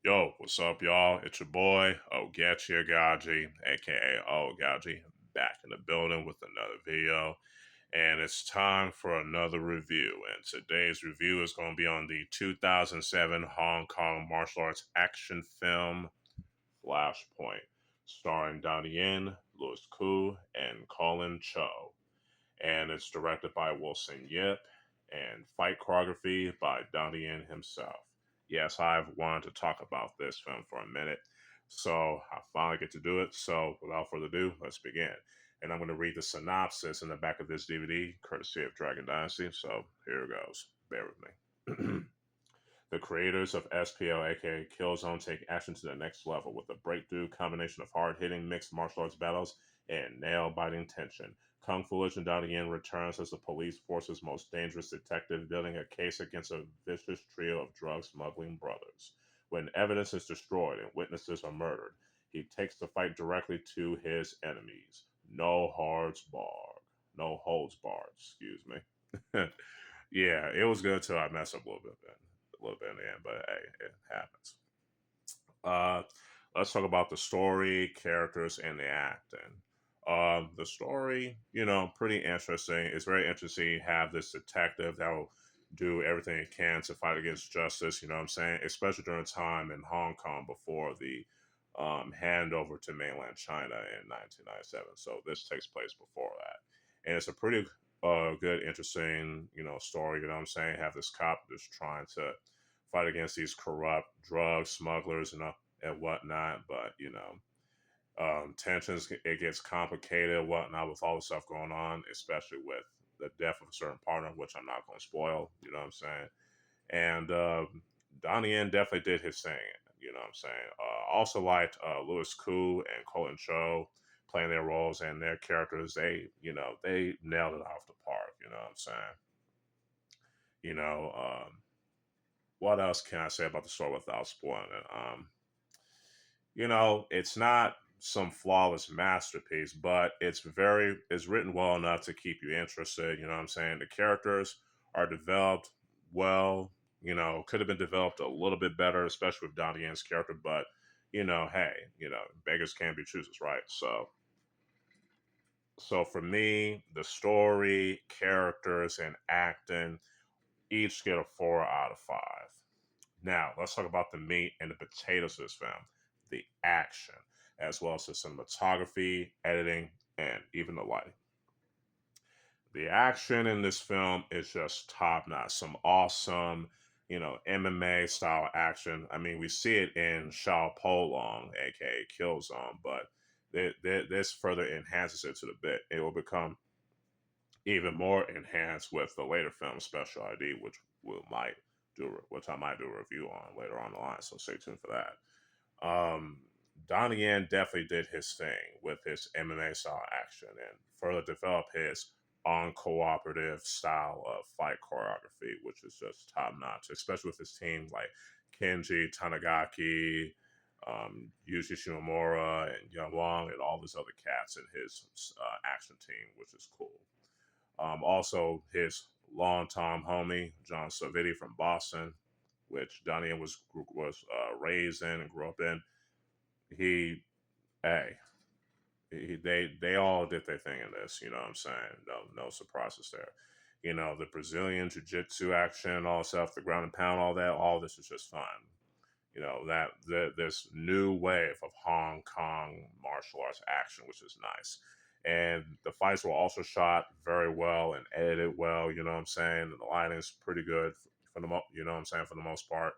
Yo, what's up, y'all? It's your boy, Ogechi Aghaji, aka Oaghaji, back in the building with another video. And it's time for another review. And today's review is going to be on the 2007 Hong Kong martial arts action film Flashpoint, starring Donnie, Louis Koo, and Collin, Chou. And it's directed by Wilson Yip and fight choreography by Donnie himself. Yes, I've wanted to talk about this film for a minute, so I finally get to do it. So without further ado, let's begin. And I'm going to read the synopsis in the back of this DVD, courtesy of Dragon Dynasty. So here it goes. Bear with me. The creators of SPL, aka Killzone, take action to the next level with a breakthrough combination of hard-hitting mixed martial arts battles and nail-biting tension. Kung Fu Legend Yen returns as the police force's most dangerous detective, building a case against a vicious trio of drug smuggling brothers. When evidence is destroyed and witnesses are murdered, he takes the fight directly to his enemies. No holds barred, excuse me. Yeah, it was good till I messed up a little bit in the end, but hey, it happens. Uh, let's talk about the story, characters, and the acting. The story, pretty interesting. It's very interesting. You have this detective that will do everything he can to fight against justice. You know what I'm saying? Especially during time in Hong Kong before the handover to mainland China in 1997. So this takes place before that, and it's a pretty good, interesting, story. You know what I'm saying? Have this cop just trying to fight against these corrupt drug smugglers and whatnot. But tensions, it gets complicated and whatnot with all the stuff going on, especially with the death of a certain partner, which I'm not going to spoil. You know what I'm saying? And Donnie Yen definitely did his thing. You know what I'm saying? Also liked Louis Koo and Colin Chou playing their roles and their characters. They nailed it off the park. You know what I'm saying? You know, what else can I say about the story without spoiling it? It's not some flawless masterpiece, but it's written well enough to keep you interested. You know what I'm saying? The characters are developed well. Could have been developed a little bit better, especially with Donnie Yen's character. But hey, beggars can't be choosers, right? So for me, the story, characters, and acting each get a 4 out of 5. Now, let's talk about the meat and the potatoes of this film, the action, as well as the cinematography, editing, and even the lighting. The action in this film is just top notch. Some awesome, MMA style action. I mean, we see it in Shao Polong, aka Killzone, but this further enhances it to the bit. It will become even more enhanced with the later film Special ID, which I might do a review on later on the line. So stay tuned for that. Donnie Yen definitely did his thing with his MMA style action and further developed his uncooperative style of fight choreography, which is just top notch, especially with his team like Kenji Tanigaki, Yuji Shimomura, and Young Wong, and all these other cats in his action team, which is cool. Also, his longtime homie John Saviti from Boston, which Donnie was raised in and grew up in. He, hey, they all did their thing in this. You know what I'm saying? No surprises there. The Brazilian jiu-jitsu action, all stuff, the ground and pound, all this is just fun. This new wave of Hong Kong martial arts action, which is nice. And the fights were also shot very well and edited well. You know what I'm saying? And the lighting's pretty good you know what I'm saying, for the most part.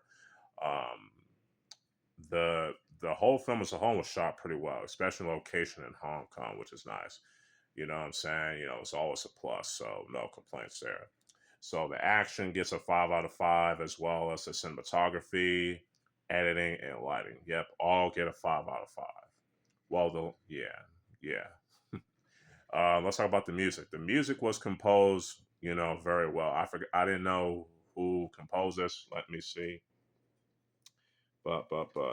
Um, the whole film as a whole was shot pretty well, especially location in Hong Kong, which is nice. You know what I'm saying? It's always a plus, so no complaints there. So the action gets a 5 out of 5, as well as the cinematography, editing, and lighting. Yep, all get a 5 out of 5. Well, yeah. Let's talk about the music. The music was composed, very well. I didn't know who composed this. Let me see. But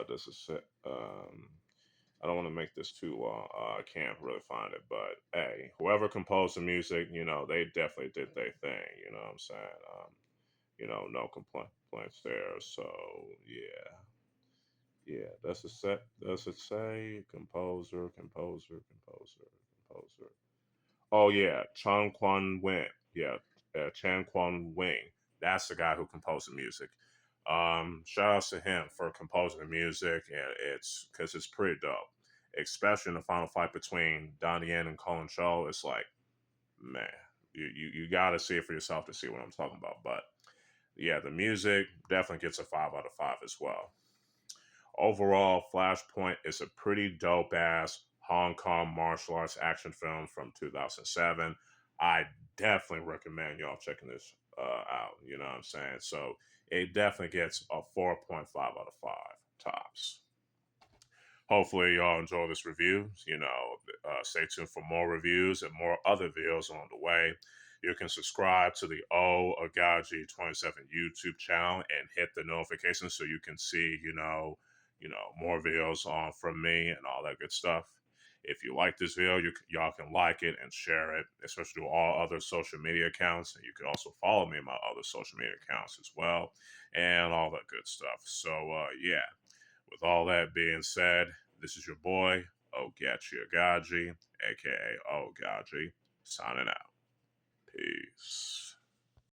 this is it. I don't want to make this too long. I can't really find it, but hey, whoever composed the music, they definitely did their thing. You know what I'm saying? No complaints there. So yeah. Yeah, does it say composer? Oh yeah, Chan Quan Wing. Yeah, Chan Quan Wing. That's the guy who composed the music. Shout outs to him for composing the music, and it's because it's pretty dope. Especially in the final fight between Donnie Yen and Collin Chou, it's like, man, you got to see it for yourself to see what I'm talking about. But yeah, the music definitely gets a 5 out of 5 as well. Overall, Flashpoint is a pretty dope ass Hong Kong martial arts action film from 2007. I definitely recommend y'all checking this out. You know what I'm saying? So it definitely gets a 4.5 out of 5 tops. Hopefully, y'all enjoy this review. Stay tuned for more reviews and more other videos on the way. You can subscribe to the Oaghaji 27 YouTube channel and hit the notifications so you can see, more videos on from me and all that good stuff. If you like this video, y'all can like it and share it, especially to all other social media accounts. And you can also follow me on my other social media accounts as well, and all that good stuff. So, yeah. With all that being said, this is your boy, Ogechi Aghaji, aka Oaghaji, signing out. Peace.